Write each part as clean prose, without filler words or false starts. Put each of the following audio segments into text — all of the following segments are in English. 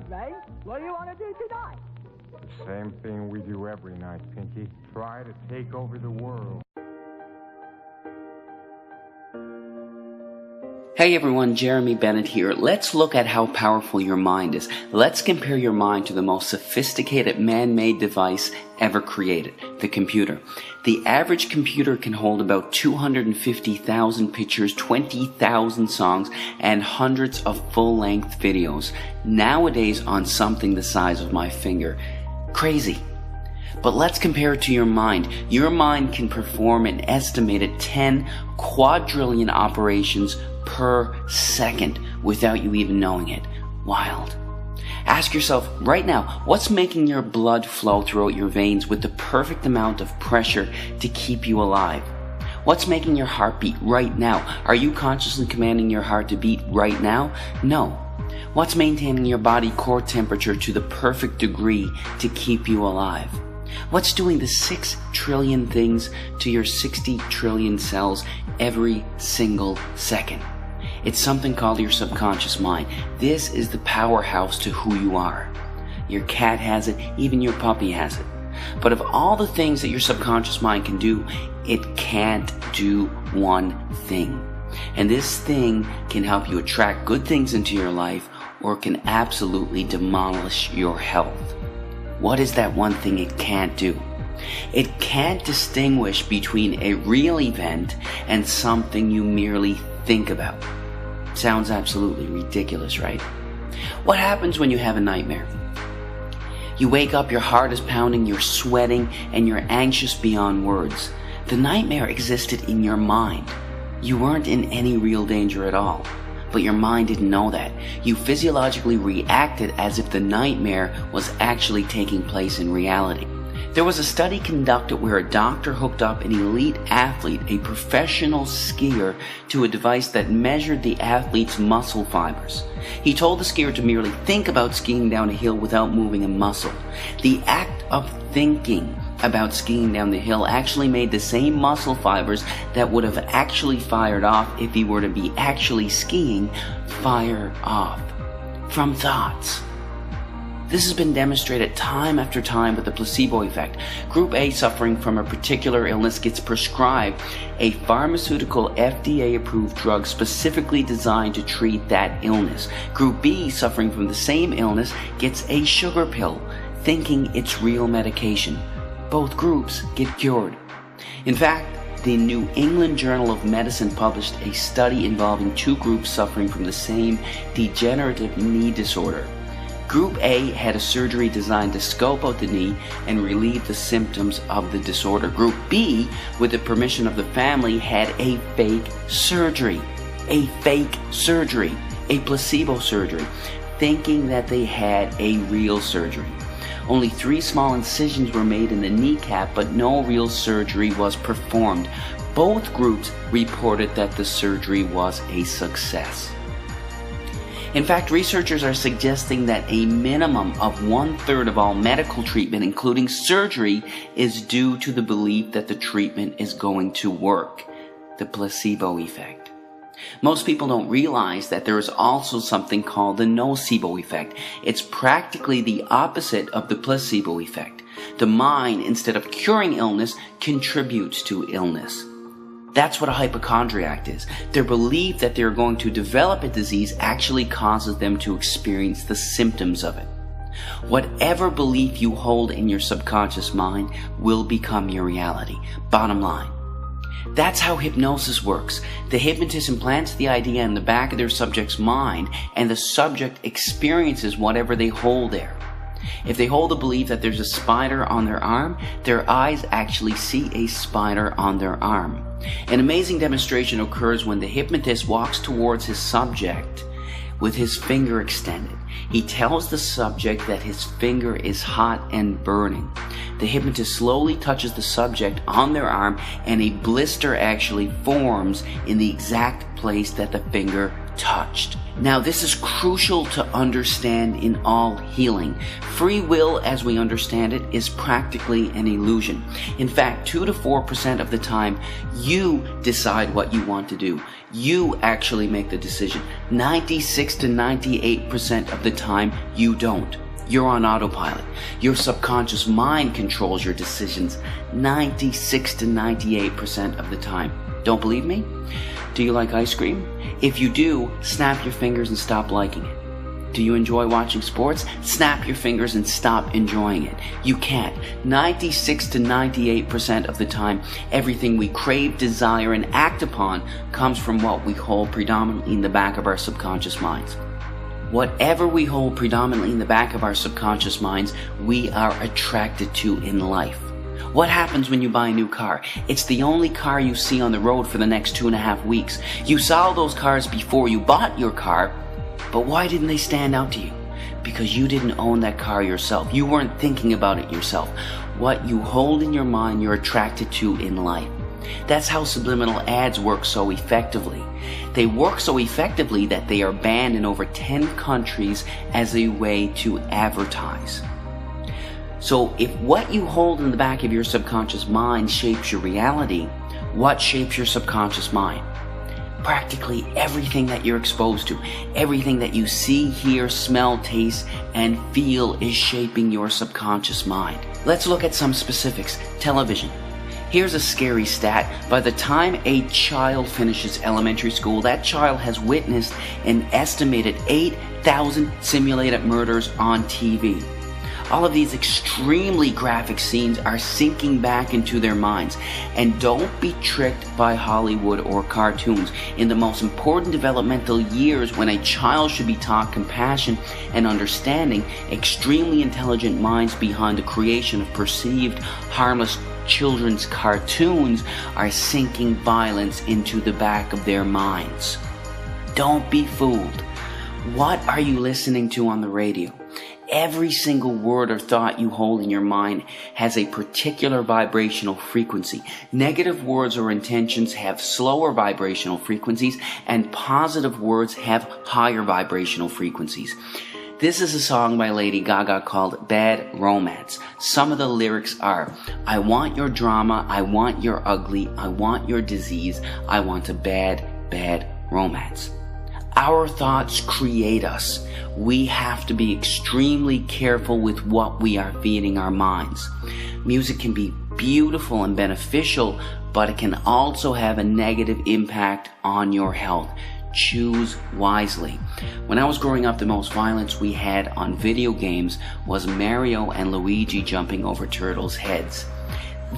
Ray. What do you want to do tonight? Same thing we do every night, Pinky. Try to take over the world. Hey everyone, Jeremy Bennett here. Let's look at how powerful your mind is. Let's compare your mind to the most sophisticated man-made device ever created, the computer. The average computer can hold about 250,000 pictures, 20,000 songs, and hundreds of full-length videos, nowadays on something the size of my finger. Crazy. But let's compare it to your mind. Your mind can perform an estimated 10 quadrillion operations per second without you even knowing it. Wild. Ask yourself right now, what's making your blood flow throughout your veins with the perfect amount of pressure to keep you alive? What's making your heart beat right now? Are you consciously commanding your heart to beat right now? No. What's maintaining your body core temperature to the perfect degree to keep you alive? What's doing the 6 trillion things to your 60 trillion cells every single second? It's something called your subconscious mind. This is the powerhouse to who you are. Your cat has it, even your puppy has it. But of all the things that your subconscious mind can do, it can't do one thing. And this thing can help you attract good things into your life, or it can absolutely demolish your health. What is that one thing it can't do? It can't distinguish between a real event and something you merely think about. Sounds absolutely ridiculous, right? What happens when you have a nightmare? You wake up, your heart is pounding, you're sweating, and you're anxious beyond words. The nightmare existed in your mind. You weren't in any real danger at all. But your mind didn't know that. You physiologically reacted as if the nightmare was actually taking place in reality. There was a study conducted where a doctor hooked up an elite athlete, a professional skier, to a device that measured the athlete's muscle fibers. He told the skier to merely think about skiing down a hill without moving a muscle. The act of thinking about skiing down the hill actually made the same muscle fibers that would have actually fired off if he were to be actually skiing fire off from thoughts. This has been demonstrated time after time with the placebo effect. Group A suffering from a particular illness gets prescribed a pharmaceutical FDA-approved drug specifically designed to treat that illness. Group B suffering from the same illness gets a sugar pill, thinking it's real medication. Both groups get cured. In fact, the New England Journal of Medicine published a study involving 2 groups suffering from the same degenerative knee disorder. Group A had a surgery designed to scope out the knee and relieve the symptoms of the disorder. Group B, with the permission of the family, had a fake surgery. A placebo surgery, thinking that they had a real surgery. Only 3 small incisions were made in the kneecap, but no real surgery was performed. Both groups reported that the surgery was a success. In fact, researchers are suggesting that a minimum of 1/3 of all medical treatment, including surgery, is due to the belief that the treatment is going to work. The placebo effect. Most people don't realize that there is also something called the nocebo effect. It's practically the opposite of the placebo effect. The mind, instead of curing illness, contributes to illness. That's what a hypochondriac is. Their belief that they're going to develop a disease actually causes them to experience the symptoms of it. Whatever belief you hold in your subconscious mind will become your reality. Bottom line. That's how hypnosis works. The hypnotist implants the idea in the back of their subject's mind, and the subject experiences whatever they hold there. If they hold the belief that there's a spider on their arm, their eyes actually see a spider on their arm. An amazing demonstration occurs when the hypnotist walks towards his subject with his finger extended. He tells the subject that his finger is hot and burning. The hypnotist slowly touches the subject on their arm, and a blister actually forms in the exact place that the finger touched. Now, this is crucial to understand in all healing. Free will, as we understand it, is practically an illusion. In fact, 2 to 4% of the time, you decide what you want to do. You actually make the decision. 96 to 98% of the time, you don't. You're on autopilot. Your subconscious mind controls your decisions 96 to 98% of the time. Don't believe me? Do you like ice cream? If you do, snap your fingers and stop liking it. Do you enjoy watching sports? Snap your fingers and stop enjoying it. You can't. 96 to 98% of the time, everything we crave, desire, and act upon comes from what we hold predominantly in the back of our subconscious minds. Whatever we hold predominantly in the back of our subconscious minds, we are attracted to in life. What happens when you buy a new car? It's the only car you see on the road for the next 2.5 weeks. You saw those cars before you bought your car, but why didn't they stand out to you? Because you didn't own that car yourself. You weren't thinking about it yourself. What you hold in your mind, you're attracted to in life. That's how subliminal ads work so effectively. They work so effectively that they are banned in over 10 countries as a way to advertise. So if what you hold in the back of your subconscious mind shapes your reality, what shapes your subconscious mind? Practically everything that you're exposed to, everything that you see, hear, smell, taste, and feel is shaping your subconscious mind. Let's look at some specifics. Television. Here's a scary stat. By the time a child finishes elementary school, that child has witnessed an estimated 8,000 simulated murders on TV. All of these extremely graphic scenes are sinking back into their minds. And don't be tricked by Hollywood or cartoons. In the most important developmental years, when a child should be taught compassion and understanding, extremely intelligent minds behind the creation of perceived harmless children's cartoons are sinking violence into the back of their minds. Don't be fooled. What are you listening to on the radio? Every single word or thought you hold in your mind has a particular vibrational frequency. Negative words or intentions have slower vibrational frequencies, and positive words have higher vibrational frequencies. This is a song by Lady Gaga called Bad Romance. Some of the lyrics are, I want your drama, I want your ugly, I want your disease, I want a bad, bad romance. Our thoughts create us. We have to be extremely careful with what we are feeding our minds. Music can be beautiful and beneficial, but it can also have a negative impact on your health. Choose wisely. When I was growing up, the most violence we had on video games was Mario and Luigi jumping over turtles' heads.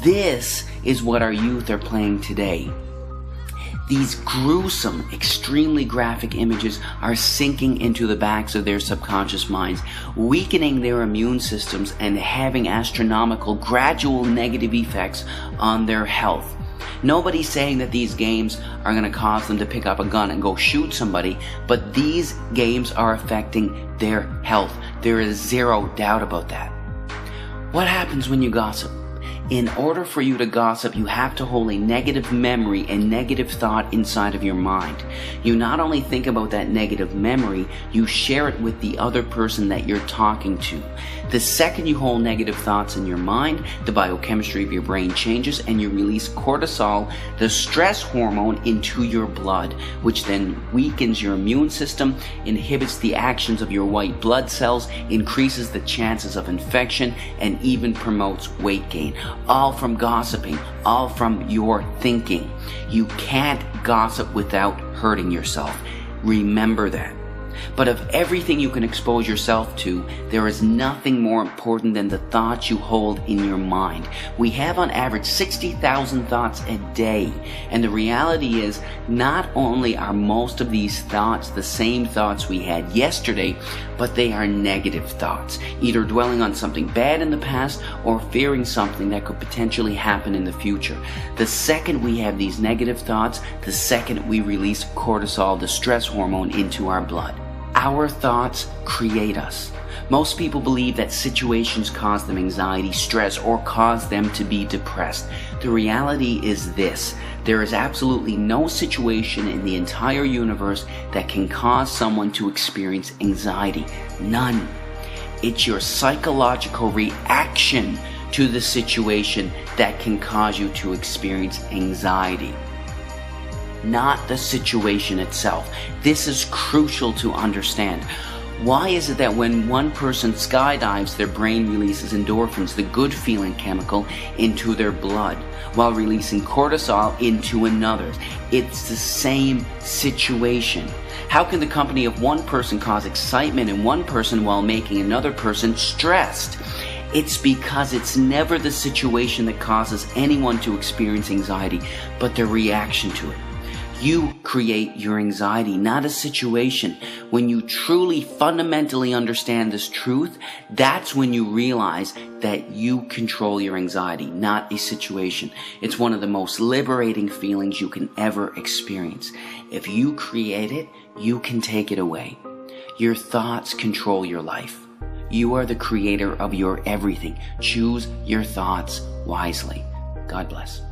This is what our youth are playing today. These gruesome, extremely graphic images are sinking into the backs of their subconscious minds, weakening their immune systems and having astronomical, gradual negative effects on their health. Nobody's saying that these games are going to cause them to pick up a gun and go shoot somebody, but these games are affecting their health. There is zero doubt about that. What happens when you gossip? In order for you to gossip, you have to hold a negative memory and negative thought inside of your mind. You not only think about that negative memory, you share it with the other person that you're talking to. The second you hold negative thoughts in your mind, the biochemistry of your brain changes and you release cortisol, the stress hormone, into your blood, which then weakens your immune system, inhibits the actions of your white blood cells, increases the chances of infection, and even promotes weight gain. All from gossiping, all from your thinking. You can't gossip without hurting yourself. Remember that. But of everything you can expose yourself to, there is nothing more important than the thoughts you hold in your mind. We have on average 60,000 thoughts a day. And the reality is, not only are most of these thoughts the same thoughts we had yesterday, but they are negative thoughts, either dwelling on something bad in the past or fearing something that could potentially happen in the future. The second we have these negative thoughts, the second we release cortisol, the stress hormone, into our blood. Our thoughts create us. Most people believe that situations cause them anxiety, stress, or cause them to be depressed. The reality is this: There is absolutely no situation in the entire universe that can cause someone to experience anxiety. None. It's your psychological reaction to the situation that can cause you to experience anxiety, not the situation itself. This is crucial to understand. Why is it that when one person skydives, their brain releases endorphins, the good feeling chemical, into their blood, while releasing cortisol into another? It's the same situation. How can the company of one person cause excitement in one person while making another person stressed? It's because it's never the situation that causes anyone to experience anxiety, but their reaction to it. You create your anxiety, not a situation. When you truly fundamentally understand this truth, that's when you realize that you control your anxiety, not a situation. It's one of the most liberating feelings you can ever experience. If you create it, you can take it away. Your thoughts control your life. You are the creator of your everything. Choose your thoughts wisely. God bless.